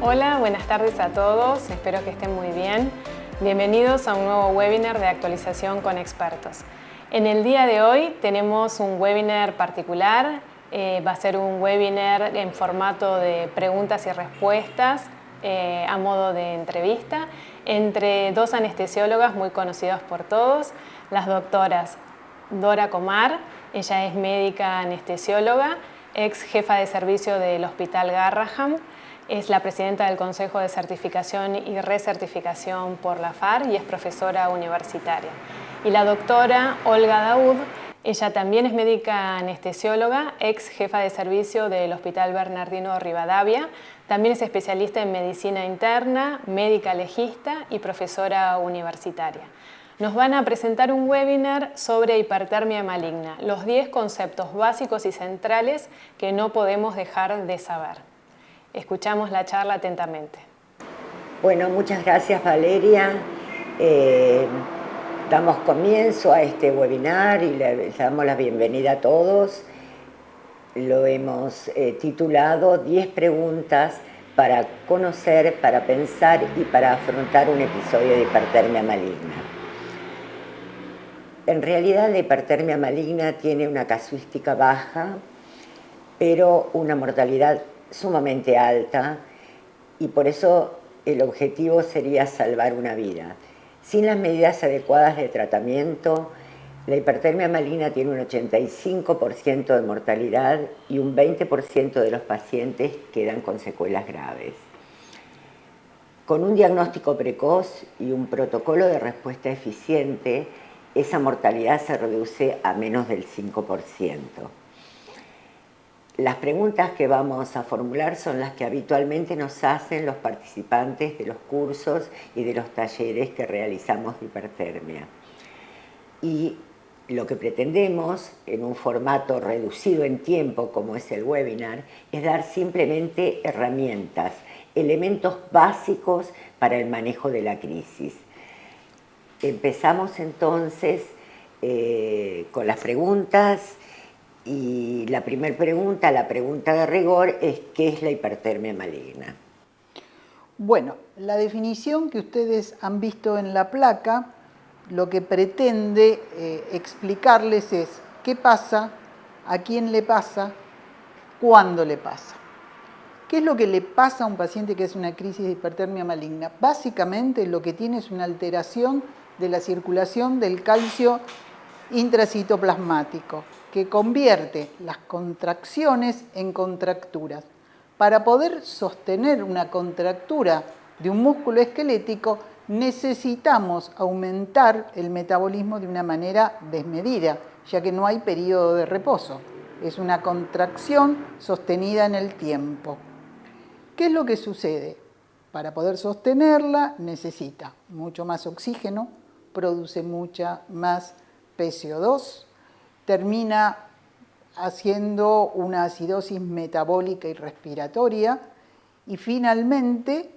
Hola, buenas tardes a todos, espero que estén muy bien. Bienvenidos a un nuevo webinar de actualización con expertos. En el día de hoy tenemos un webinar particular, va a ser un webinar en formato de preguntas y respuestas a modo de entrevista entre dos anestesiólogas muy conocidas por todos, las doctoras Dora Comar, ella es médica anestesióloga, ex jefa de servicio del Hospital Garrahan, es la presidenta del Consejo de Certificación y Recertificación por la FAR y es profesora universitaria. Y la doctora Olga Daoud, ella también es médica anestesióloga, ex jefa de servicio del Hospital Bernardino Rivadavia, también es especialista en medicina interna, médica legista y profesora universitaria. Nos van a presentar un webinar sobre hipertermia maligna, los 10 conceptos básicos y centrales que no podemos dejar de saber. Escuchamos la charla atentamente. Bueno, muchas gracias Valeria. Damos comienzo a este webinar y les damos la bienvenida a todos. Lo hemos titulado 10 preguntas para conocer, para pensar y para afrontar un episodio de hipertermia maligna. En realidad la hipertermia maligna tiene una casuística baja, pero una mortalidad sumamente alta y por eso el objetivo sería salvar una vida. Sin las medidas adecuadas de tratamiento, la hipertermia maligna tiene un 85% de mortalidad y un 20% de los pacientes quedan con secuelas graves. Con un diagnóstico precoz y un protocolo de respuesta eficiente, esa mortalidad se reduce a menos del 5%. Las preguntas que vamos a formular son las que habitualmente nos hacen los participantes de los cursos y de los talleres que realizamos de hipertermia. Y lo que pretendemos, en un formato reducido en tiempo como es el webinar, es dar simplemente herramientas, elementos básicos para el manejo de la crisis. Empezamos entonces con las preguntas. Y la primera pregunta, la pregunta de rigor, es ¿qué es la hipertermia maligna? Bueno, la definición que ustedes han visto en la placa, lo que pretende explicarles es qué pasa, a quién le pasa, cuándo le pasa. ¿Qué es lo que le pasa a un paciente que es una crisis de hipertermia maligna? Básicamente lo que tiene es una alteración de la circulación del calcio intracitoplasmático, que convierte las contracciones en contracturas. Para poder sostener una contractura de un músculo esquelético, necesitamos aumentar el metabolismo de una manera desmedida, ya que no hay periodo de reposo. Es una contracción sostenida en el tiempo. ¿Qué es lo que sucede? Para poder sostenerla necesita mucho más oxígeno, produce mucha más PCO2, termina haciendo una acidosis metabólica y respiratoria y finalmente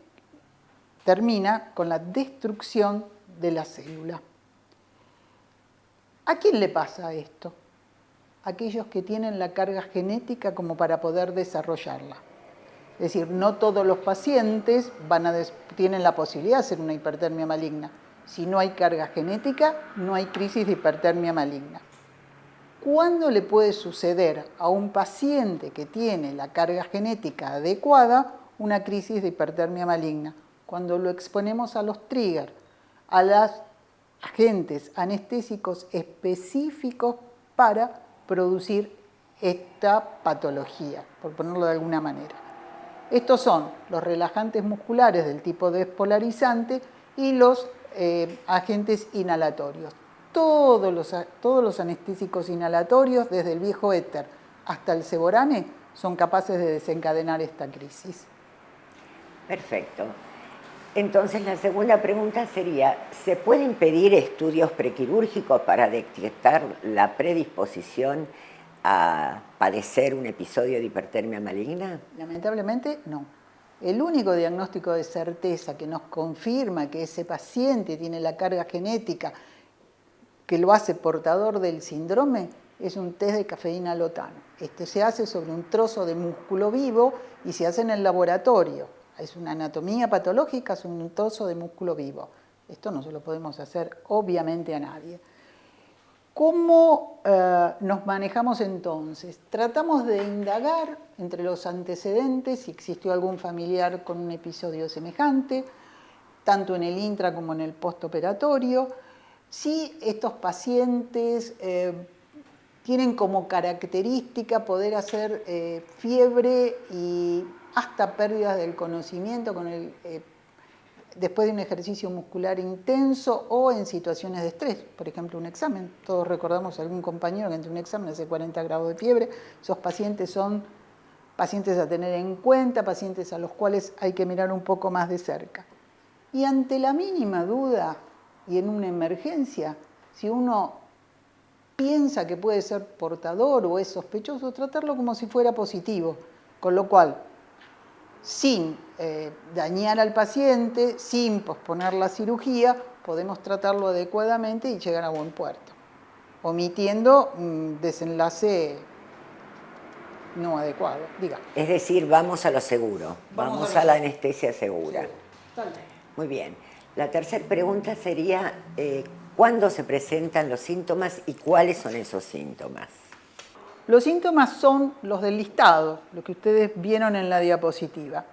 termina con la destrucción de la célula. ¿A quién le pasa esto? Aquellos que tienen la carga genética como para poder desarrollarla. Es decir, no todos los pacientes tienen la posibilidad de hacer una hipertermia maligna. Si no hay carga genética, no hay crisis de hipertermia maligna. ¿Cuándo le puede suceder a un paciente que tiene la carga genética adecuada una crisis de hipertermia maligna? Cuando lo exponemos a los triggers, a los agentes anestésicos específicos para producir esta patología, por ponerlo de alguna manera. Estos son los relajantes musculares del tipo despolarizante y los agentes inhalatorios. Todos los anestésicos inhalatorios, desde el viejo éter hasta el Seborane, son capaces de desencadenar esta crisis. Perfecto. Entonces la segunda pregunta sería, ¿se pueden pedir estudios prequirúrgicos para detectar la predisposición a padecer un episodio de hipertermia maligna? Lamentablemente no. El único diagnóstico de certeza que nos confirma que ese paciente tiene la carga genética que lo hace portador del síndrome es un test de cafeína lotano. Este se hace sobre un trozo de músculo vivo y se hace en el laboratorio. es una anatomía patológica, es un trozo de músculo vivo. Esto no se lo podemos hacer obviamente a nadie. ¿Cómo nos manejamos entonces? Tratamos de indagar entre los antecedentes si existió algún familiar con un episodio semejante, tanto en el intra como en el postoperatorio. Si estos pacientes tienen como característica poder hacer fiebre y hasta pérdidas del conocimiento después de un ejercicio muscular intenso o en situaciones de estrés, por ejemplo un examen. Todos recordamos a algún compañero que entre un examen hace 40 grados de fiebre. Esos pacientes son pacientes a tener en cuenta, pacientes a los cuales hay que mirar un poco más de cerca. Y ante la mínima duda y en una emergencia, si uno piensa que puede ser portador o es sospechoso, tratarlo como si fuera positivo, con lo cual, sin dañar al paciente, sin posponer la cirugía, podemos tratarlo adecuadamente y llegar a buen puerto, omitiendo un desenlace no adecuado, diga. Es decir, vamos a lo seguro, vamos a la anestesia segura. Muy bien. La tercera pregunta sería, ¿cuándo se presentan los síntomas y cuáles son esos síntomas? Los síntomas son los del listado, lo que ustedes vieron en la diapositiva.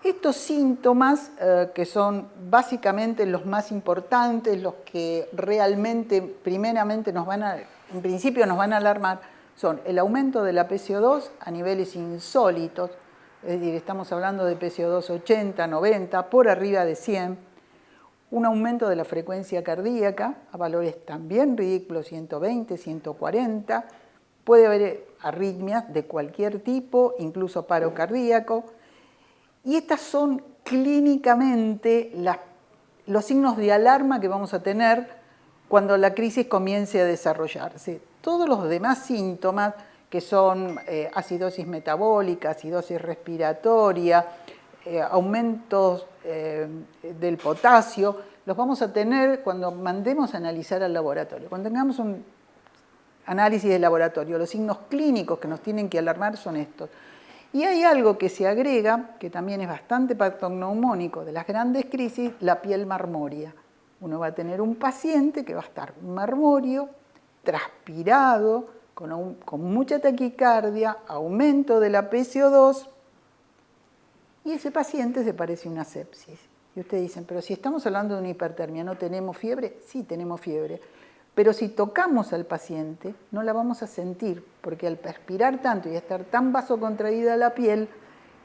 Estos síntomas, que son básicamente los más importantes, los que realmente, primeramente, en principio nos van a alarmar, son el aumento de la PCO2 a niveles insólitos, es decir, estamos hablando de PCO2 80, 90, por arriba de 100, un aumento de la frecuencia cardíaca a valores también ridículos, 120, 140, puede haber arritmias de cualquier tipo, incluso paro cardíaco, y estas son clínicamente los signos de alarma que vamos a tener cuando la crisis comience a desarrollarse. Todos los demás síntomas, que son acidosis metabólica, acidosis respiratoria, aumentos del potasio, los vamos a tener cuando mandemos a analizar al laboratorio. Cuando tengamos un análisis de laboratorio, los signos clínicos que nos tienen que alarmar son estos. Y hay algo que se agrega, que también es bastante patognomónico de las grandes crisis, la piel marmórea. Uno va a tener un paciente que va a estar marmóreo, transpirado, con mucha taquicardia, aumento de la PCO2, y ese paciente se parece a una sepsis. Y ustedes dicen, pero si estamos hablando de una hipertermia, ¿no tenemos fiebre? Sí, tenemos fiebre. Pero si tocamos al paciente, no la vamos a sentir, porque al perspirar tanto y estar tan vasocontraída la piel,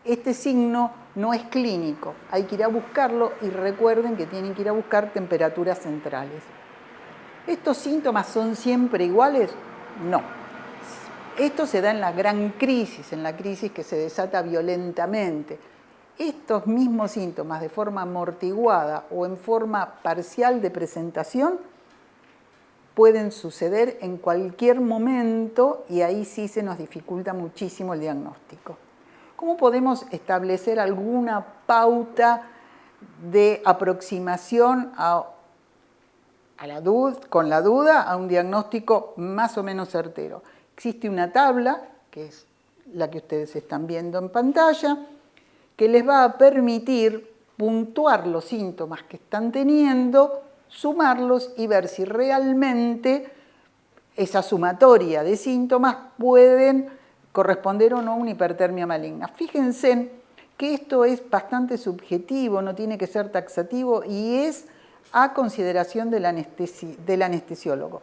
este signo no es clínico. Hay que ir a buscarlo y recuerden que tienen que ir a buscar temperaturas centrales. ¿Estos síntomas son siempre iguales? No. Esto se da en la gran crisis, en la crisis que se desata violentamente. Estos mismos síntomas de forma amortiguada o en forma parcial de presentación pueden suceder en cualquier momento y ahí sí se nos dificulta muchísimo el diagnóstico. ¿Cómo podemos establecer alguna pauta de aproximación con la duda a un diagnóstico más o menos certero? Existe una tabla, que es la que ustedes están viendo en pantalla, que les va a permitir puntuar los síntomas que están teniendo, sumarlos y ver si realmente esa sumatoria de síntomas pueden corresponder o no a una hipertermia maligna. Fíjense que esto es bastante subjetivo, no tiene que ser taxativo y es a consideración del anestesiólogo,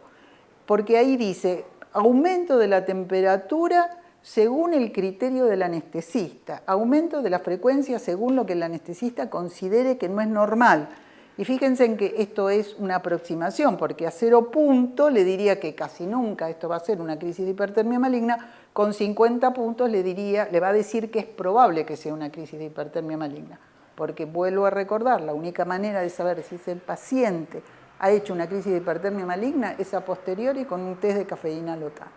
porque ahí dice aumento de la temperatura según el criterio del anestesista, aumento de la frecuencia según lo que el anestesista considere que no es normal. Y fíjense en que esto es una aproximación, porque a 0 puntos le diría que casi nunca esto va a ser una crisis de hipertermia maligna, con 50 puntos le va a decir que es probable que sea una crisis de hipertermia maligna. Porque vuelvo a recordar, la única manera de saber si el paciente ha hecho una crisis de hipertermia maligna es a posteriori con un test de cafeína local.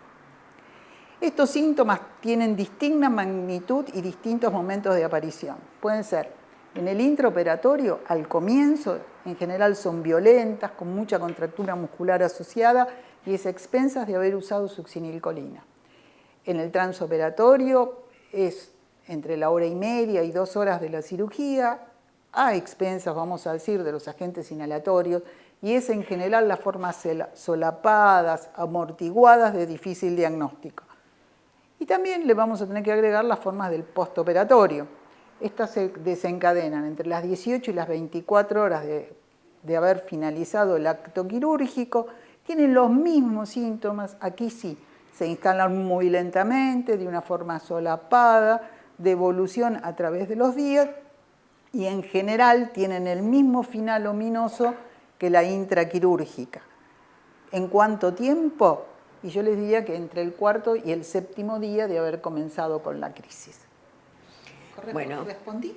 Estos síntomas tienen distinta magnitud y distintos momentos de aparición. Pueden ser en el intraoperatorio, al comienzo, en general son violentas, con mucha contractura muscular asociada y es a expensas de haber usado succinilcolina. En el transoperatorio es entre la hora y media y 2 horas de la cirugía, a expensas, vamos a decir, de los agentes inhalatorios, y es en general las formas solapadas, amortiguadas de difícil diagnóstico. Y también le vamos a tener que agregar las formas del postoperatorio. Estas se desencadenan entre las 18 y las 24 horas de haber finalizado el acto quirúrgico, tienen los mismos síntomas, aquí sí, se instalan muy lentamente, de una forma solapada, de evolución a través de los días, y en general tienen el mismo final ominoso que la intraquirúrgica. ¿En cuánto tiempo? Y yo les diría que entre el 4º y el 7º día de haber comenzado con la crisis. ¿Correcto? Bueno, ¿respondí?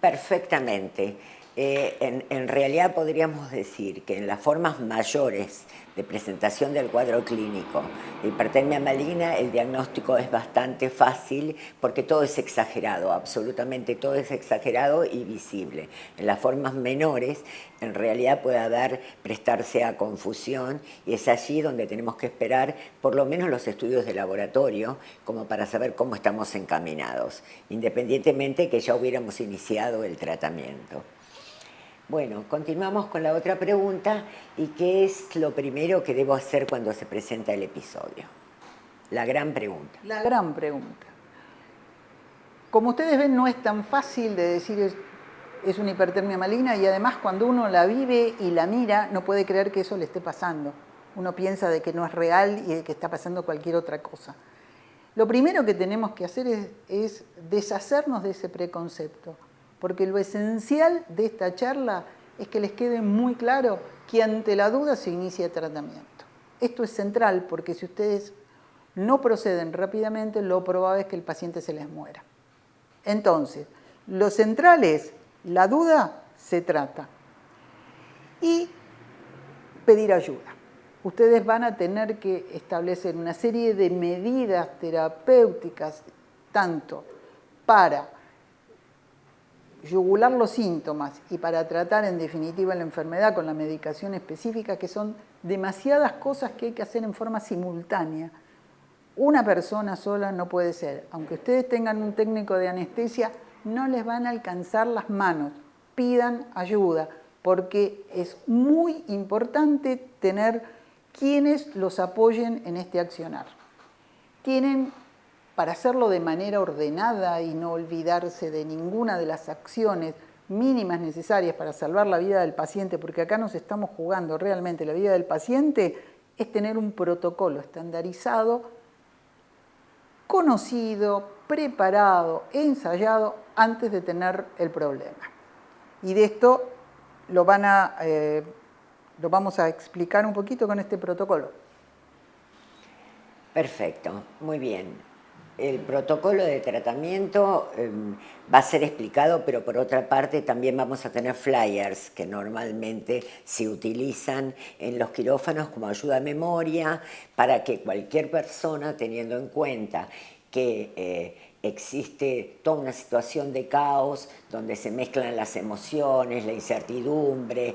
Perfectamente. En realidad podríamos decir que en las formas mayores de presentación del cuadro clínico de hipertermia maligna el diagnóstico es bastante fácil porque todo es exagerado, absolutamente todo es exagerado y visible. En las formas menores en realidad puede prestarse a confusión y es allí donde tenemos que esperar por lo menos los estudios de laboratorio como para saber cómo estamos encaminados, independientemente que ya hubiéramos iniciado el tratamiento. Bueno, continuamos con la otra pregunta. ¿Y qué es lo primero que debo hacer cuando se presenta el episodio? La gran pregunta. La gran pregunta. Como ustedes ven, no es tan fácil de decir es una hipertermia maligna y además cuando uno la vive y la mira, no puede creer que eso le esté pasando. Uno piensa de que no es real y de que está pasando cualquier otra cosa. Lo primero que tenemos que hacer es deshacernos de ese preconcepto. Porque lo esencial de esta charla es que les quede muy claro que ante la duda se inicia tratamiento. Esto es central porque si ustedes no proceden rápidamente, lo probable es que el paciente se les muera. Entonces, lo central es la duda, se trata. Y pedir ayuda. Ustedes van a tener que establecer una serie de medidas terapéuticas, tanto para yugular los síntomas y para tratar en definitiva la enfermedad con la medicación específica, que son demasiadas cosas que hay que hacer en forma simultánea. Una persona sola no puede ser. Aunque ustedes tengan un técnico de anestesia, no les van a alcanzar las manos. Pidan ayuda, porque es muy importante tener quienes los apoyen en este accionar. Tienen, para hacerlo de manera ordenada y no olvidarse de ninguna de las acciones mínimas necesarias para salvar la vida del paciente, porque acá nos estamos jugando realmente la vida del paciente, es tener un protocolo estandarizado, conocido, preparado, ensayado antes de tener el problema. Y de esto lo vamos a explicar un poquito con este protocolo. Perfecto, muy bien. El protocolo de tratamiento va a ser explicado, pero por otra parte también vamos a tener flyers que normalmente se utilizan en los quirófanos como ayuda a memoria para que cualquier persona, teniendo en cuenta que existe toda una situación de caos donde se mezclan las emociones, la incertidumbre,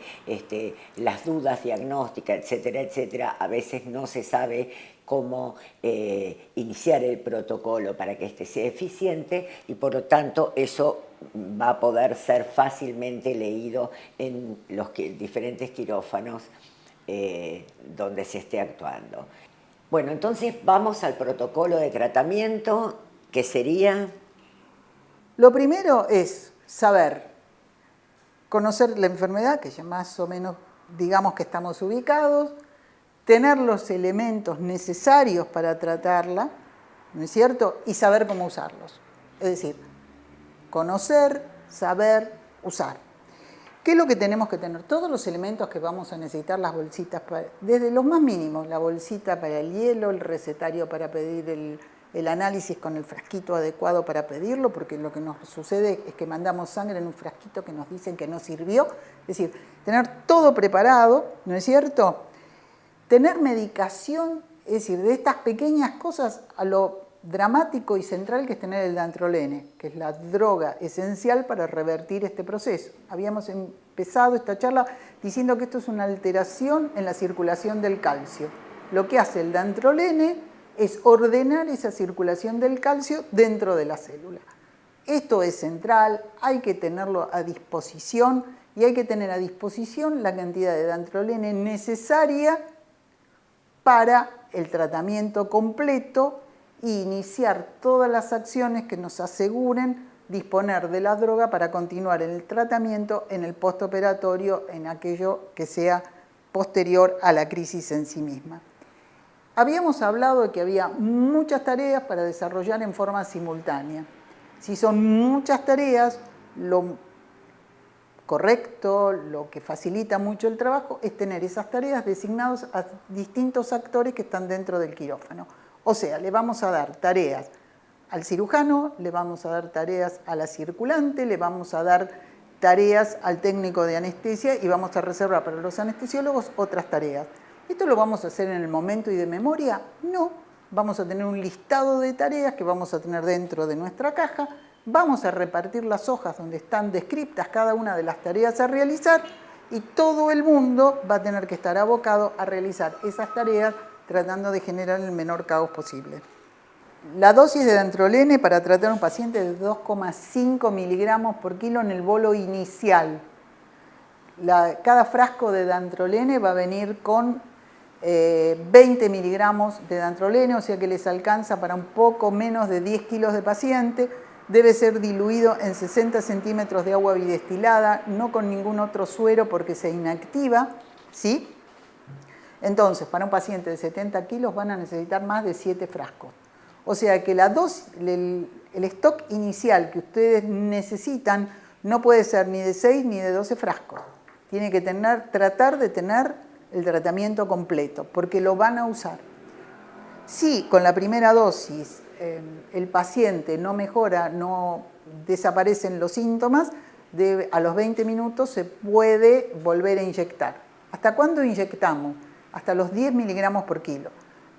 las dudas diagnósticas, etcétera, etcétera, a veces no se sabe cómo iniciar el protocolo para que este sea eficiente y por lo tanto eso va a poder ser fácilmente leído en los diferentes quirófanos donde se esté actuando. Bueno, entonces vamos al protocolo de tratamiento, que sería... Lo primero es saber, conocer la enfermedad, que ya más o menos digamos que estamos ubicados, tener los elementos necesarios para tratarla, ¿no es cierto? Y saber cómo usarlos. Es decir, conocer, saber, usar. ¿Qué es lo que tenemos que tener? Todos los elementos que vamos a necesitar, las bolsitas, desde los más mínimos, la bolsita para el hielo, el recetario para pedir el análisis con el frasquito adecuado para pedirlo, porque lo que nos sucede es que mandamos sangre en un frasquito que nos dicen que no sirvió. Es decir, tener todo preparado, ¿no es cierto? Tener medicación, es decir, de estas pequeñas cosas a lo dramático y central que es tener el dantrolene, que es la droga esencial para revertir este proceso. Habíamos empezado esta charla diciendo que esto es una alteración en la circulación del calcio. Lo que hace el dantrolene es ordenar esa circulación del calcio dentro de la célula. Esto es central, hay que tenerlo a disposición y hay que tener a disposición la cantidad de dantrolene necesaria para el tratamiento completo e iniciar todas las acciones que nos aseguren disponer de la droga para continuar en el tratamiento, en el postoperatorio, en aquello que sea posterior a la crisis en sí misma. Habíamos hablado de que había muchas tareas para desarrollar en forma simultánea. Si son muchas tareas, lo correcto, lo que facilita mucho el trabajo, es tener esas tareas designadas a distintos actores que están dentro del quirófano. O sea, le vamos a dar tareas al cirujano, le vamos a dar tareas a la circulante, le vamos a dar tareas al técnico de anestesia y vamos a reservar para los anestesiólogos otras tareas. ¿Esto lo vamos a hacer en el momento y de memoria? No. Vamos a tener un listado de tareas que vamos a tener dentro de nuestra caja, vamos a repartir las hojas donde están descritas cada una de las tareas a realizar y todo el mundo va a tener que estar abocado a realizar esas tareas tratando de generar el menor caos posible. La dosis de dantrolene para tratar a un paciente es de 2,5 miligramos por kilo en el bolo inicial. Cada frasco de dantrolene va a venir con 20 miligramos de dantrolene, o sea que les alcanza para un poco menos de 10 kilos de paciente. Debe ser diluido en 60 centímetros de agua bidestilada, no con ningún otro suero porque se inactiva, ¿sí? Entonces, para un paciente de 70 kilos van a necesitar más de 7 frascos. O sea que el stock inicial que ustedes necesitan no puede ser ni de 6 ni de 12 frascos. Tiene que tratar de tener el tratamiento completo, porque lo van a usar. Si con la primera dosis el paciente no mejora, no desaparecen los síntomas, a los 20 minutos se puede volver a inyectar. ¿Hasta cuándo inyectamos? Hasta los 10 miligramos por kilo.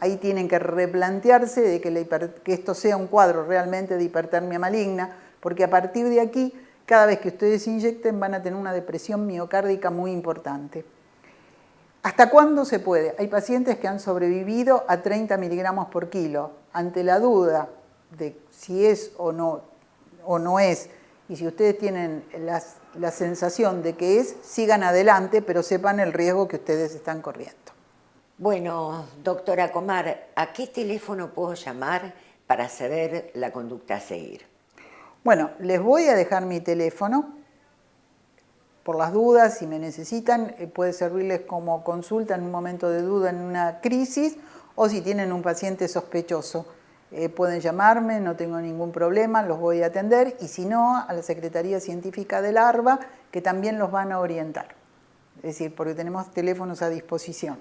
Ahí tienen que replantearse de que esto sea un cuadro realmente de hipertermia maligna, porque a partir de aquí, cada vez que ustedes inyecten, van a tener una depresión miocárdica muy importante. ¿Hasta cuándo se puede? Hay pacientes que han sobrevivido a 30 miligramos por kilo. Ante la duda de si es o no es, y si ustedes tienen la sensación de que es, sigan adelante, pero sepan el riesgo que ustedes están corriendo. Bueno, doctora Comar, ¿a qué teléfono puedo llamar para saber la conducta a seguir? Bueno, les voy a dejar mi teléfono. Por las dudas, si me necesitan, puede servirles como consulta en un momento de duda, en una crisis, o si tienen un paciente sospechoso. Pueden llamarme, no tengo ningún problema, los voy a atender, y si no, a la Secretaría Científica del ARBA, que también los van a orientar. Es decir, porque tenemos teléfonos a disposición.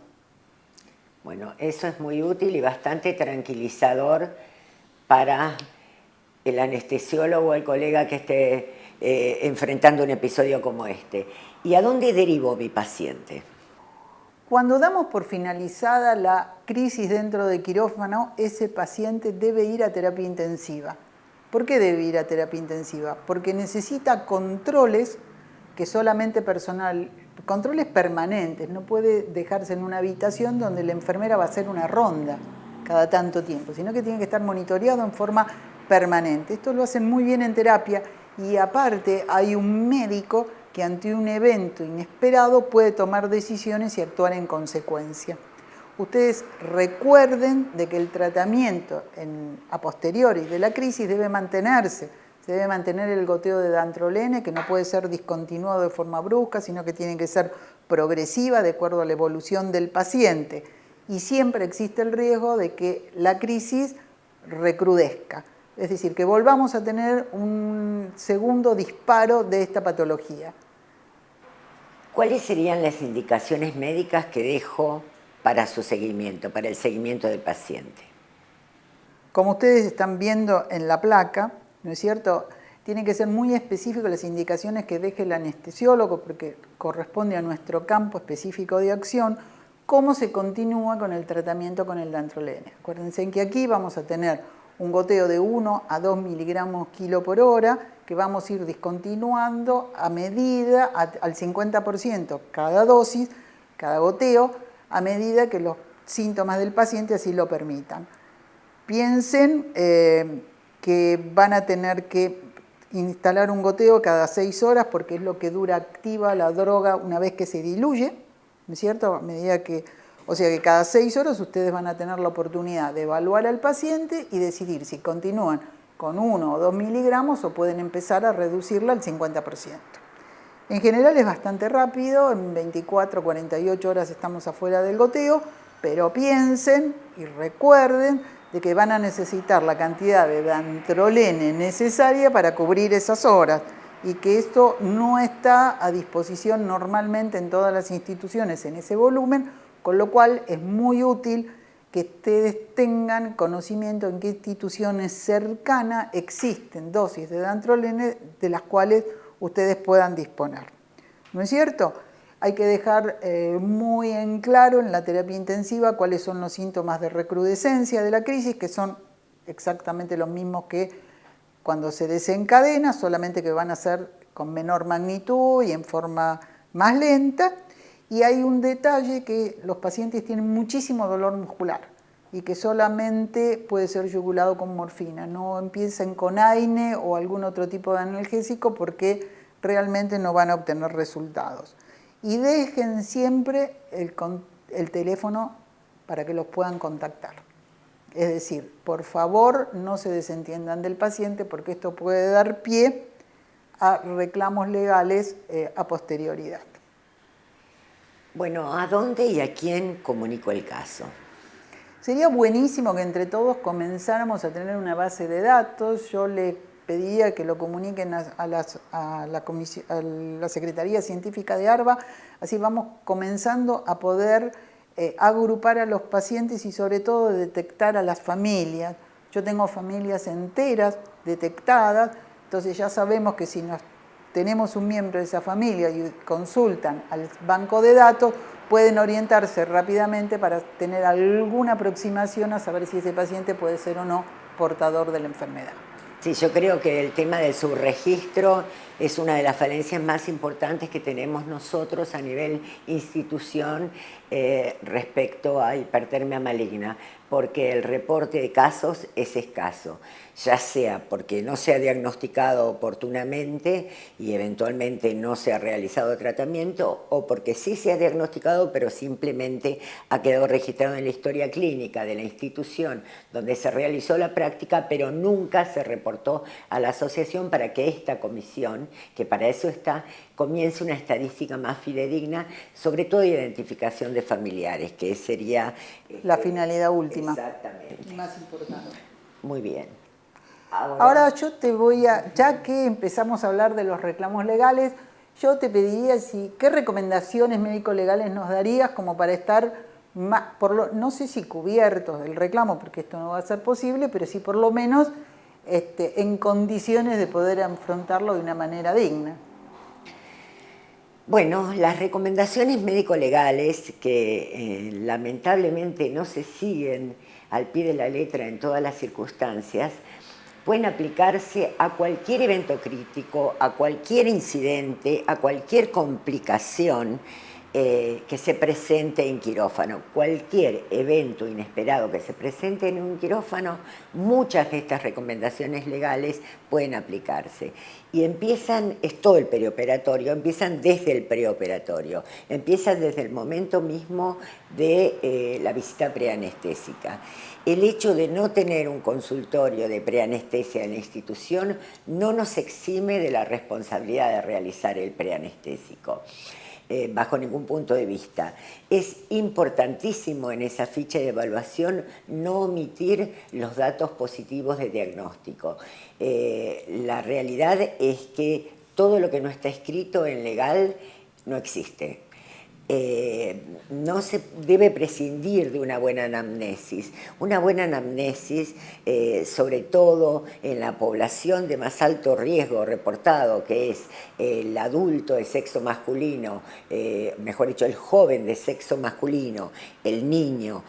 Bueno, eso es muy útil y bastante tranquilizador para el anestesiólogo o el colega que esté enfrentando un episodio como este. ¿Y a dónde derivó mi paciente? Cuando damos por finalizada la crisis dentro de quirófano, ese paciente debe ir a terapia intensiva. ¿Por qué debe ir a terapia intensiva? Porque necesita controles que solamente controles permanentes, no puede dejarse en una habitación donde la enfermera va a hacer una ronda cada tanto tiempo, sino que tiene que estar monitoreado en forma permanente. Esto lo hacen muy bien en terapia y aparte hay un médico que ante un evento inesperado puede tomar decisiones y actuar en consecuencia. Ustedes recuerden de que el tratamiento a posteriori de la crisis debe mantenerse. Se debe mantener el goteo de dantrolene, que no puede ser discontinuado de forma brusca, sino que tiene que ser progresiva de acuerdo a la evolución del paciente. Y siempre existe el riesgo de que la crisis recrudezca. Es decir, que volvamos a tener un segundo disparo de esta patología. ¿Cuáles serían las indicaciones médicas que dejo para su seguimiento, para el seguimiento del paciente? Como ustedes están viendo en la placa, ¿no es cierto? Tienen que ser muy específicas las indicaciones que deje el anestesiólogo, porque corresponde a nuestro campo específico de acción, cómo se continúa con el tratamiento con el dantrolene. Acuérdense que aquí vamos a tener un goteo de 1 a 2 miligramos kilo por hora, que vamos a ir discontinuando a medida, al 50% cada dosis, cada goteo, a medida que los síntomas del paciente así lo permitan. Piensen que van a tener que instalar un goteo cada 6 horas porque es lo que dura activa la droga una vez que se diluye, ¿no es cierto? A medida que, o sea que cada 6 horas ustedes van a tener la oportunidad de evaluar al paciente y decidir si continúan con 1 o 2 miligramos o pueden empezar a reducirla al 50%. En general es bastante rápido, en 24 o 48 horas estamos afuera del goteo, pero piensen y recuerden de que van a necesitar la cantidad de dantrolene necesaria para cubrir esas horas y que esto no está a disposición normalmente en todas las instituciones en ese volumen, con lo cual es muy útil que ustedes tengan conocimiento en qué instituciones cercanas existen dosis de dantrolene de las cuales ustedes puedan disponer. ¿No es cierto? Hay que dejar muy en claro en la terapia intensiva cuáles son los síntomas de recrudescencia de la crisis, que son exactamente los mismos que cuando se desencadena, solamente que van a ser con menor magnitud y en forma más lenta. Y hay un detalle que los pacientes tienen muchísimo dolor muscular y que solamente puede ser yugulado con morfina. No empiecen con AINE o algún otro tipo de analgésico porque realmente no van a obtener resultados. Y dejen siempre el teléfono para que los puedan contactar. Es decir, por favor, no se desentiendan del paciente porque esto puede dar pie a reclamos legales a posterioridad. Bueno, ¿a dónde y a quién comunico el caso? Sería buenísimo que entre todos comenzáramos a tener una base de datos. Yo le pediría que lo comuniquen a la Secretaría Científica de ARBA, así vamos comenzando a poder agrupar a los pacientes y sobre todo detectar a las familias. Yo tengo familias enteras detectadas, entonces ya sabemos que si tenemos un miembro de esa familia y consultan al banco de datos, pueden orientarse rápidamente para tener alguna aproximación a saber si ese paciente puede ser o no portador de la enfermedad. Sí, yo creo que el tema del subregistro es una de las falencias más importantes que tenemos nosotros a nivel institución respecto a hipertermia maligna, porque el reporte de casos es escaso, ya sea porque no se ha diagnosticado oportunamente y eventualmente no se ha realizado tratamiento, o porque sí se ha diagnosticado pero simplemente ha quedado registrado en la historia clínica de la institución donde se realizó la práctica, pero nunca se reportó a la asociación para que esta comisión, que para eso está, comience una estadística más fidedigna, sobre todo de identificación de familiares, que sería la finalidad última. Exactamente. Más importante. Muy bien. Ahora yo te voy a, ya que empezamos a hablar de los reclamos legales, yo te pediría qué recomendaciones médico-legales nos darías como para estar más, no sé si cubiertos del reclamo, porque esto no va a ser posible, pero sí por lo menos en condiciones de poder afrontarlo de una manera digna. Bueno, las recomendaciones médico-legales que lamentablemente no se siguen al pie de la letra en todas las circunstancias, pueden aplicarse a cualquier evento crítico, a cualquier incidente, a cualquier complicación que se presente en quirófano. Cualquier evento inesperado que se presente en un quirófano, muchas de estas recomendaciones legales pueden aplicarse. Y empiezan, es todo el perioperatorio, empiezan desde el preoperatorio, empiezan desde el momento mismo de la visita preanestésica. El hecho de no tener un consultorio de preanestesia en la institución no nos exime de la responsabilidad de realizar el preanestésico. Bajo ningún punto de vista. Es importantísimo en esa ficha de evaluación no omitir los datos positivos de diagnóstico. La realidad es que todo lo que no está escrito en legal no existe. No se debe prescindir de una buena anamnesis. Una buena anamnesis, sobre todo en la población de más alto riesgo reportado, que es el adulto de sexo masculino, mejor dicho, el joven de sexo masculino, el niño,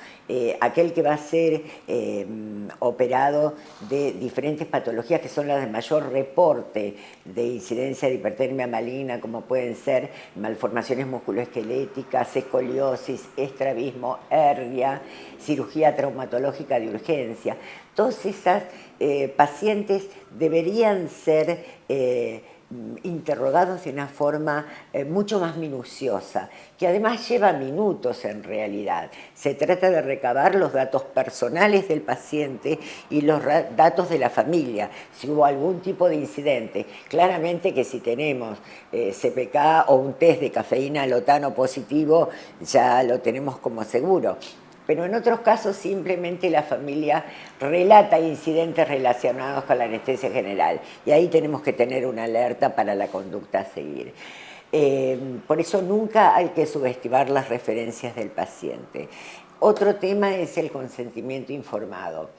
aquel que va a ser operado de diferentes patologías que son las de mayor reporte de incidencia de hipertermia maligna, como pueden ser malformaciones musculoesqueléticas, diabéticas, escoliosis, estrabismo, hernia, cirugía traumatológica de urgencia. Todas esas pacientes deberían ser interrogados de una forma mucho más minuciosa, que además lleva minutos en realidad. Se trata de recabar los datos personales del paciente y los datos de la familia, si hubo algún tipo de incidente. Claramente que si tenemos CPK o un test de cafeína lotano positivo, ya lo tenemos como seguro. Pero en otros casos simplemente la familia relata incidentes relacionados con la anestesia general y ahí tenemos que tener una alerta para la conducta a seguir. Por eso nunca hay que subestimar las referencias del paciente. Otro tema es el consentimiento informado.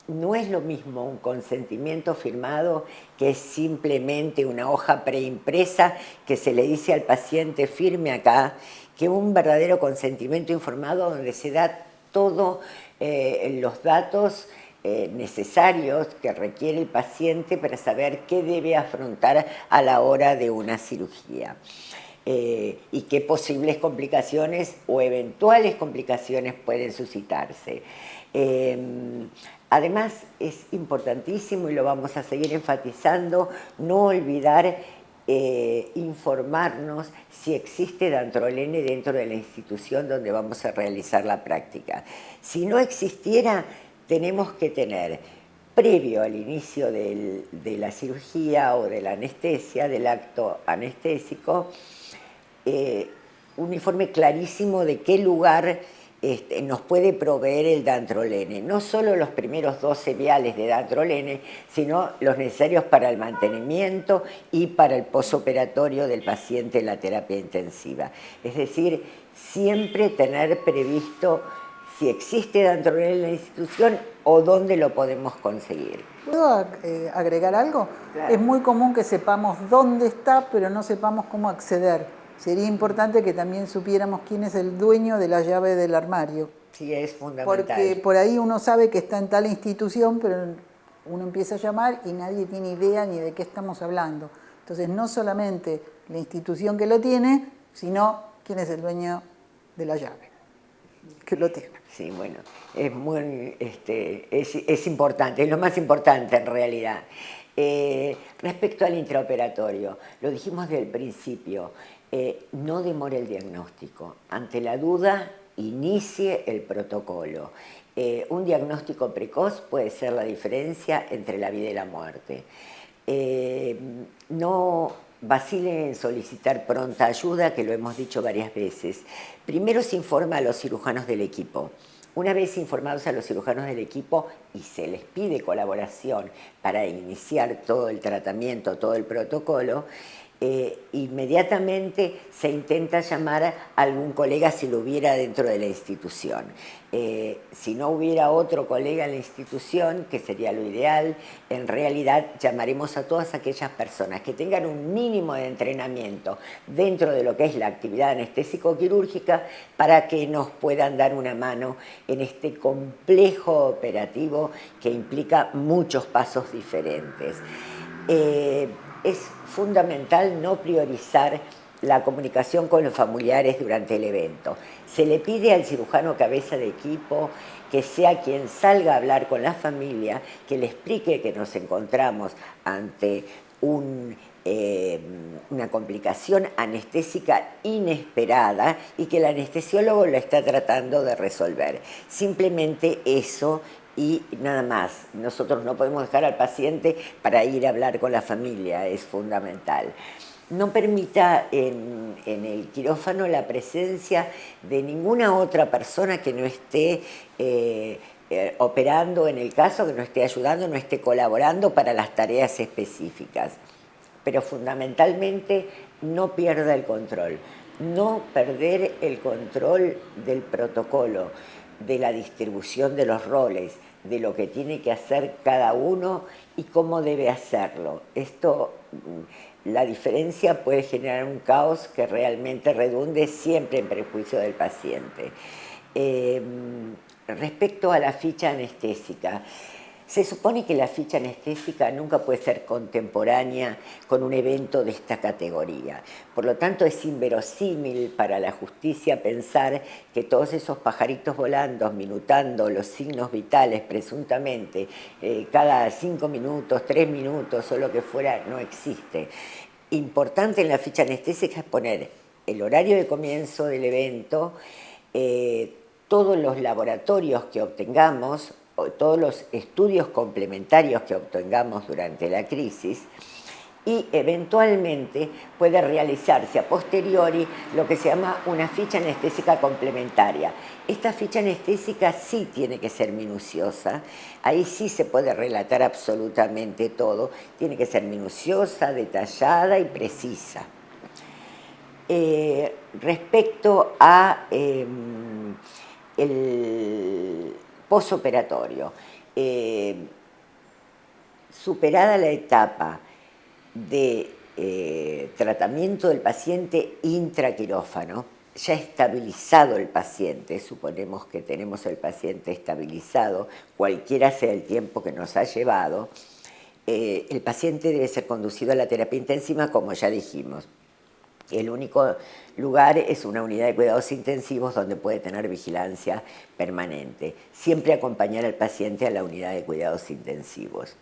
No es lo mismo un consentimiento firmado que es simplemente una hoja preimpresa que se le dice al paciente firme acá, que un verdadero consentimiento informado donde se da todos los datos necesarios que requiere el paciente para saber qué debe afrontar a la hora de una cirugía. Y qué posibles complicaciones o eventuales complicaciones pueden suscitarse. Además, es importantísimo, y lo vamos a seguir enfatizando, no olvidar informarnos si existe dantrolene dentro de la institución donde vamos a realizar la práctica. Si no existiera, tenemos que tener, previo al inicio de la cirugía o de la anestesia, del acto anestésico, un informe clarísimo de qué lugar nos puede proveer el dantrolene. No solo los primeros 12 viales de dantrolene, sino los necesarios para el mantenimiento y para el posoperatorio del paciente en la terapia intensiva. Es decir, siempre tener previsto si existe dantrolene en la institución o dónde lo podemos conseguir. ¿Puedo agregar algo? Claro. Es muy común que sepamos dónde está, pero no sepamos cómo acceder. Sería importante que también supiéramos quién es el dueño de la llave del armario. Sí, es fundamental. Porque por ahí uno sabe que está en tal institución, pero uno empieza a llamar y nadie tiene idea ni de qué estamos hablando. Entonces, no solamente la institución que lo tiene, sino quién es el dueño de la llave que lo tiene. Sí, bueno, es muy, es importante, es lo más importante en realidad. Respecto al intraoperatorio, lo dijimos desde el principio, no demore el diagnóstico. Ante la duda, inicie el protocolo. Un diagnóstico precoz puede ser la diferencia entre la vida y la muerte. No vacile en solicitar pronta ayuda, que lo hemos dicho varias veces. Primero se informa a los cirujanos del equipo. Una vez informados a los cirujanos del equipo y se les pide colaboración para iniciar todo el tratamiento, todo el protocolo, inmediatamente se intenta llamar a algún colega si lo hubiera dentro de la institución. Si no hubiera otro colega en la institución, que sería lo ideal, en realidad llamaremos a todas aquellas personas que tengan un mínimo de entrenamiento dentro de lo que es la actividad anestésico-quirúrgica para que nos puedan dar una mano en este complejo operativo que implica muchos pasos diferentes. Es fundamental no priorizar la comunicación con los familiares durante el evento. Se le pide al cirujano cabeza de equipo que sea quien salga a hablar con la familia, que le explique que nos encontramos ante una complicación anestésica inesperada y que el anestesiólogo lo está tratando de resolver. Simplemente eso y nada más. Nosotros no podemos dejar al paciente para ir a hablar con la familia, es fundamental. No permita en el quirófano la presencia de ninguna otra persona que no esté operando en el caso, que no esté ayudando, no esté colaborando para las tareas específicas. Pero fundamentalmente no pierda el control, no perder el control del protocolo, de la distribución de los roles, de lo que tiene que hacer cada uno y cómo debe hacerlo. Esto, la diferencia puede generar un caos que realmente redunde siempre en perjuicio del paciente. Respecto a la ficha anestésica, Se supone que la ficha anestésica nunca puede ser contemporánea con un evento de esta categoría. Por lo tanto, es inverosímil para la justicia pensar que todos esos pajaritos volando, minutando los signos vitales presuntamente, cada 5 minutos, 3 minutos o lo que fuera, no existe. Importante en la ficha anestésica es poner el horario de comienzo del evento, todos los laboratorios que obtengamos, todos los estudios complementarios que obtengamos durante la crisis, y eventualmente puede realizarse a posteriori lo que se llama una ficha anestésica complementaria. Esta ficha anestésica sí tiene que ser minuciosa, ahí sí se puede relatar absolutamente todo, tiene que ser minuciosa, detallada y precisa. Respecto a el posoperatorio, superada la etapa de tratamiento del paciente intraquirófano, ya estabilizado el paciente, suponemos que tenemos el paciente estabilizado, cualquiera sea el tiempo que nos ha llevado, el paciente debe ser conducido a la terapia intensiva, como ya dijimos. El único lugar es una unidad de cuidados intensivos donde puede tener vigilancia permanente. Siempre acompañar al paciente a la unidad de cuidados intensivos.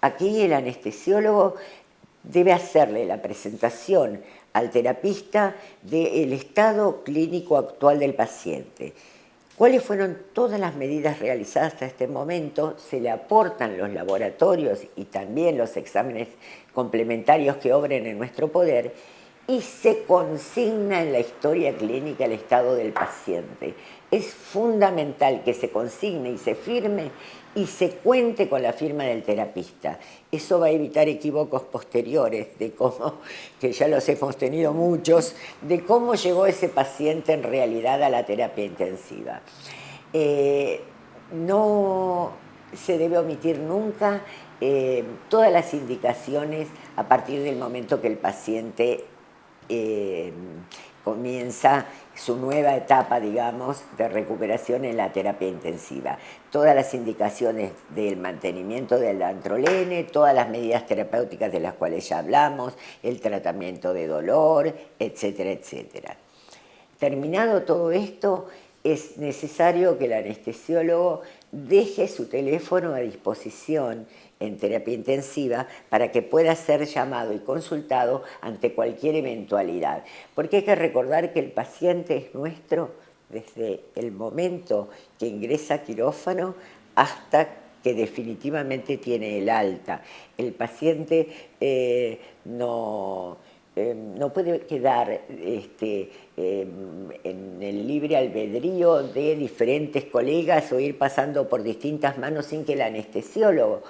Aquí el anestesiólogo debe hacerle la presentación al terapista del estado clínico actual del paciente. ¿Cuáles fueron todas las medidas realizadas hasta este momento? Se le aportan los laboratorios y también los exámenes complementarios que obren en nuestro poder y se consigna en la historia clínica el estado del paciente. Es fundamental que se consigne y se firme y se cuente con la firma del terapista. Eso va a evitar equívocos posteriores de cómo, que ya los hemos tenido muchos, de cómo llegó ese paciente en realidad a la terapia intensiva. No se debe omitir nunca todas las indicaciones a partir del momento que el paciente comienza su nueva etapa, digamos, de recuperación en la terapia intensiva. Todas las indicaciones del mantenimiento del dantrolene, todas las medidas terapéuticas de las cuales ya hablamos, el tratamiento de dolor, etcétera, etcétera. Terminado todo esto, es necesario que el anestesiólogo deje su teléfono a disposición en terapia intensiva para que pueda ser llamado y consultado ante cualquier eventualidad. Porque hay que recordar que el paciente es nuestro desde el momento que ingresa a quirófano hasta que definitivamente tiene el alta. El paciente no puede quedar en el libre albedrío de diferentes colegas o ir pasando por distintas manos sin que el anestesiólogo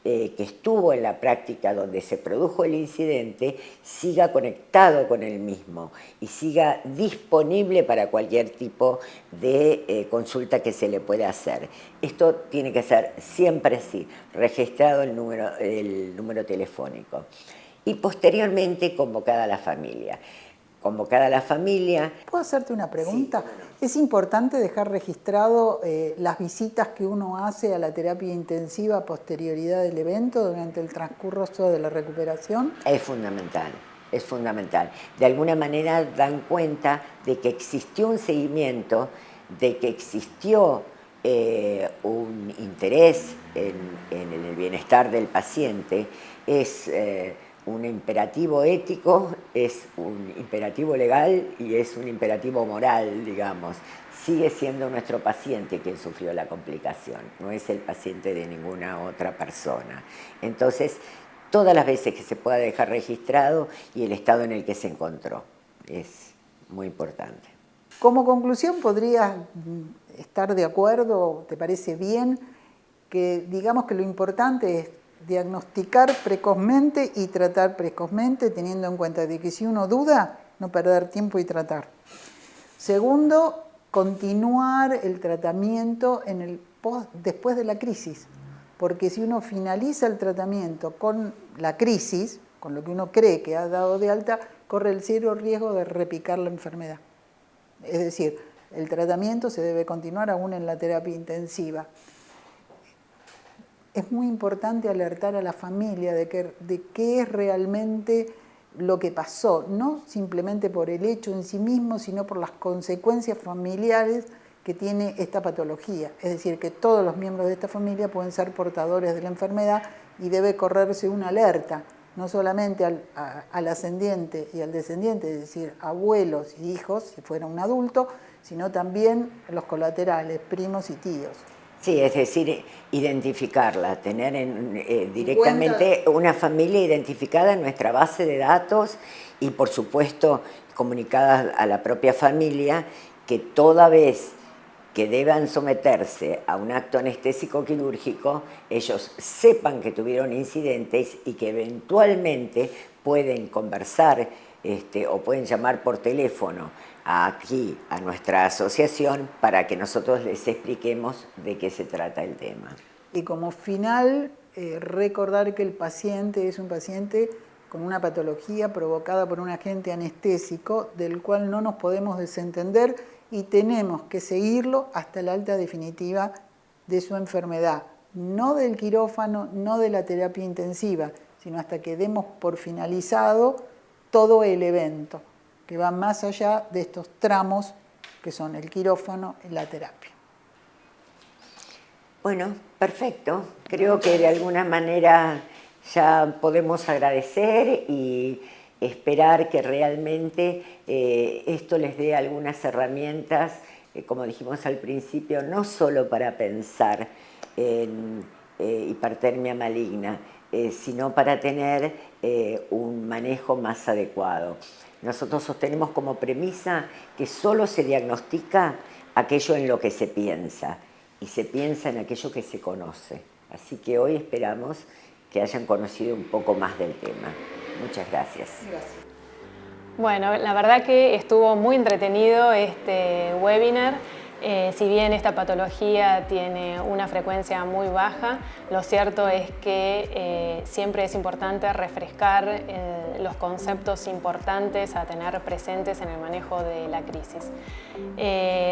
que estuvo en la práctica donde se produjo el incidente siga conectado con el mismo y siga disponible para cualquier tipo de consulta que se le pueda hacer. Esto tiene que ser siempre así, registrado el número telefónico. Y posteriormente convocada a la familia. Convocada a la familia. ¿Puedo hacerte una pregunta? Sí, bueno. ¿Es importante dejar registrado las visitas que uno hace a la terapia intensiva a posterioridad del evento durante el transcurso de la recuperación? Es fundamental, es fundamental. De alguna manera dan cuenta de que existió un seguimiento, de que existió un interés en el bienestar del paciente. Es un imperativo ético, es un imperativo legal y es un imperativo moral, digamos. Sigue siendo nuestro paciente quien sufrió la complicación, no es el paciente de ninguna otra persona. Entonces, todas las veces que se pueda dejar registrado y el estado en el que se encontró, es muy importante. Como conclusión, ¿podrías estar de acuerdo, te parece bien, que digamos que lo importante es diagnosticar precozmente y tratar precozmente, teniendo en cuenta de que si uno duda, no perder tiempo y tratar? Segundo, continuar el tratamiento después de la crisis, porque si uno finaliza el tratamiento con la crisis, con lo que uno cree que ha dado de alta, corre el serio riesgo de repicar la enfermedad. Es decir, el tratamiento se debe continuar aún en la terapia intensiva. es muy importante alertar a la familia de qué es realmente lo que pasó, no simplemente por el hecho en sí mismo, sino por las consecuencias familiares que tiene esta patología. Es decir, que todos los miembros de esta familia pueden ser portadores de la enfermedad y debe correrse una alerta, no solamente al ascendiente y al descendiente, es decir, abuelos y hijos, si fuera un adulto, sino también los colaterales, primos y tíos. Sí, es decir, identificarla, tener directamente una familia identificada en nuestra base de datos y, por supuesto, comunicada a la propia familia, que toda vez que deban someterse a un acto anestésico quirúrgico, ellos sepan que tuvieron incidentes y que eventualmente pueden conversar o pueden llamar por teléfono aquí a nuestra asociación para que nosotros les expliquemos de qué se trata el tema. Y como final, recordar que el paciente es un paciente con una patología provocada por un agente anestésico del cual no nos podemos desentender y tenemos que seguirlo hasta la alta definitiva de su enfermedad, no del quirófano, no de la terapia intensiva, sino hasta que demos por finalizado todo el evento, que va más allá de estos tramos que son el quirófano y la terapia. Bueno, perfecto. Creo que de alguna manera ya podemos agradecer y esperar que realmente esto les dé algunas herramientas, como dijimos al principio, no solo para pensar en hipertermia maligna, sino para tener un manejo más adecuado. Nosotros sostenemos como premisa que solo se diagnostica aquello en lo que se piensa, y se piensa en aquello que se conoce. Así que hoy esperamos que hayan conocido un poco más del tema. Muchas gracias. Gracias. Bueno, la verdad que estuvo muy entretenido este webinar. Si bien esta patología tiene una frecuencia muy baja, lo cierto es que siempre es importante refrescar los conceptos importantes a tener presentes en el manejo de la crisis.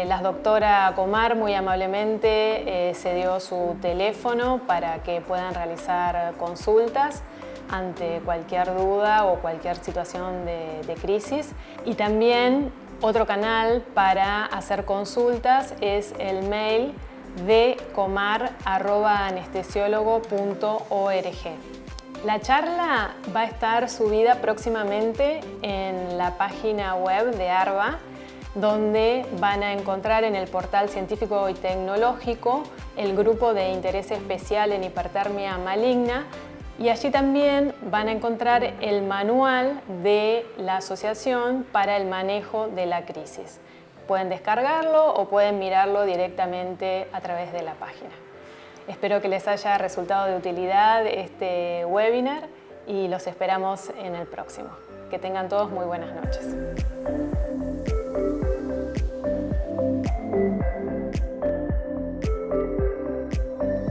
La doctora Comar muy amablemente se dio su teléfono para que puedan realizar consultas ante cualquier duda o cualquier situación de crisis. Y también otro canal para hacer consultas es el mail de comar@anestesiologo.org. La charla va a estar subida próximamente en la página web de ARBA, donde van a encontrar en el portal científico y tecnológico el grupo de interés especial en hipertermia maligna, y allí también van a encontrar el manual de la asociación para el manejo de la crisis. Pueden descargarlo o pueden mirarlo directamente a través de la página. Espero que les haya resultado de utilidad este webinar y los esperamos en el próximo. Que tengan todos muy buenas noches.